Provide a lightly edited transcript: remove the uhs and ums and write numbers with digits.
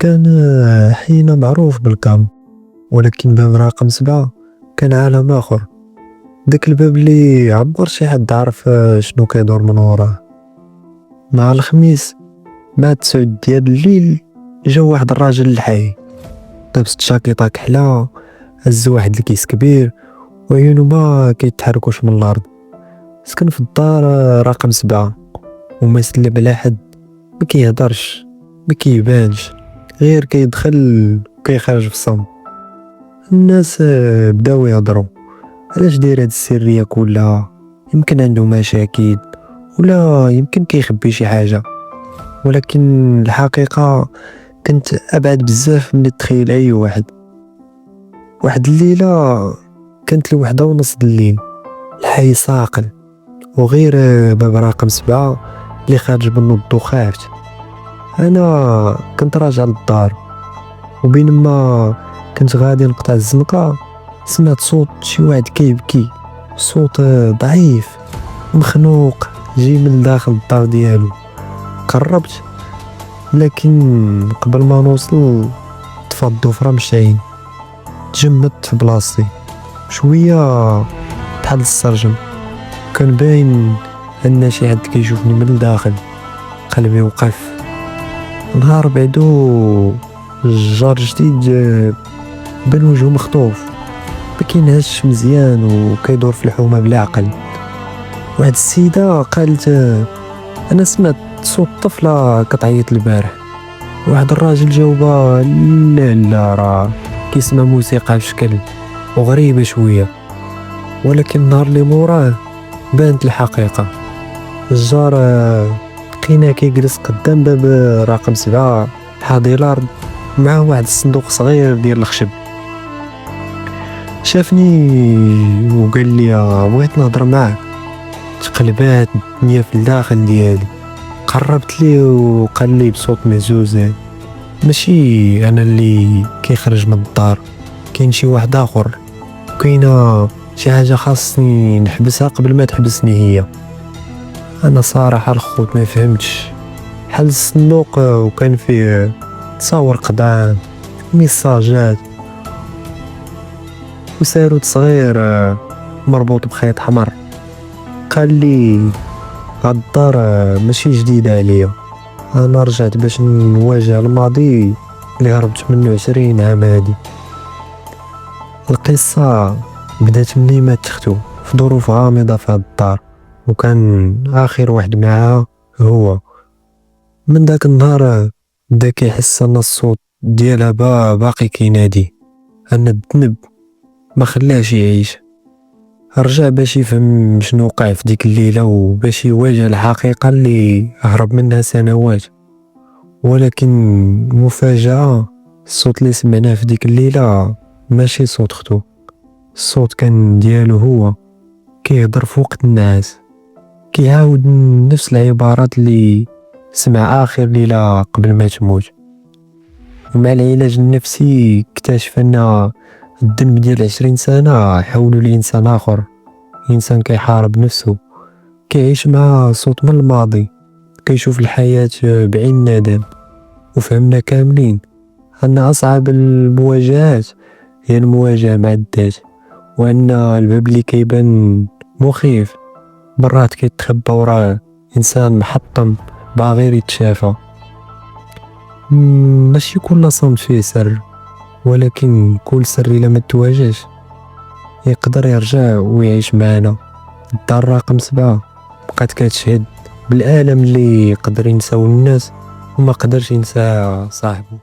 كان حينا معروف بالكام، ولكن باب رقم 7 كان عالم آخر. داك الباب اللي عمر شي حد عارف شنو كيدور من وراه. مع الخميس مع 9 ديال الليل جا واحد الراجل الحي، لابس جاكيطه كحله، هز واحد الكيس كبير وعيونو ما كيتحركوش من الارض. سكن في الدار رقم 7 وما يسلم على حد، ما كيهضرش ما كيبانش، غير كيدخل وكيخرج في الصمت. الناس بداو يهضروا علاش داير هاد السريه كلها، يمكن عنده مشاكل ولا يمكن كيخبي شي حاجه. ولكن الحقيقه كنت ابعد بزاف من تخيل اي واحد. واحد الليله كانت الوحدة ونص الليل، الحي ساقل وغير باب رقم 7 اللي خارج منه الضو خافت. انا كنت راجع للدار، وبينما كنت غادي نقطع الزنقه سمعت صوت شي واحد كيبكي، صوت ضعيف مخنوق جاي من داخل الدار ديالو. قربت، لكن قبل ما نوصل طفى الضفرة مشعين. تجمدت في بلاصتي شويه بحال السرجم، كان باين ان شي حد كيشوفني من الداخل. قلبي وقف. نهار بعدو الجار جديد بان وجهو مخطوف، ما كينهش مزيان وكيدور في الحومه بلا عقل. واحد السيده قالت انا سمعت صوت طفله كتعيط البارح. واحد الراجل جاوبها لا لا راه كيسمع موسيقى في شكل وغريبه شويه. ولكن النهار اللي موراه بانت الحقيقه. الجار لقيناه كيجلس قدام باب رقم 7 حاضي الارض، معاه واحد الصندوق صغير ديال الخشب. شافني وقال لي بغيت نهضر معاك. تقلبات الدنيا في الداخل ديالي. قربت ليه وقال لي بصوت مهزوز ماشي انا اللي كيخرج من الدار، كاين شي واحد اخر، كاينه شي حاجه خاصني نحبسها قبل ما تحبسني هي. انا صراحه الخوت ما فهمتش. حل الصندوق وكان فيه تصاور قدام، ميساجات وساروت صغير مربوط بخيط حمر. قال لي هاد الدار ماشي جديده عليا، انا رجعت باش نواجه الماضي اللي هربت منه 20 عام هادي. القصه بدات ملي مات اختو في ظروف غامضه في هاد الدار، وكان اخر واحد معاها هو. من داك النهار بدا كيحس ان الصوت ديالها باقي كينادي، ان الذنب ما خلاهش يعيش. رجع باش يفهم شنو وقع في ديك الليله وباش يواجه الحقيقه اللي هرب منها سنوات. ولكن مفاجأة، الصوت اللي سمعناه في ديك الليله ماشي صوت اختو، الصوت كان ديالو هو، كيهضر في وقت النعاس، كيعاود نفس العبارات اللي سمع آخر ليلة قبل ما تموت. ومع العلاج النفسي اكتشف أن الذنب ديال 20 سنة حولو لإنسان آخر، إنسان كيحارب نفسه، كيعيش مع صوت من الماضي، كيشوف الحياة بعين ندم. وفهمنا كاملين أن أصعب المواجهات هي المواجهة مع الذات، وأن الباب اللي كيبان مخيف مرات كيتخبى وراه إنسان محطم باغي يتشافى. ماشي كل صمت فيه سر، ولكن كل سر إلا ما تواجهش يقدر يرجع ويعيش معنا. الدار رقم 7 بقات كتشهد بالألم اللي يقدر ينساو الناس وما قدرش ينسى صاحبه.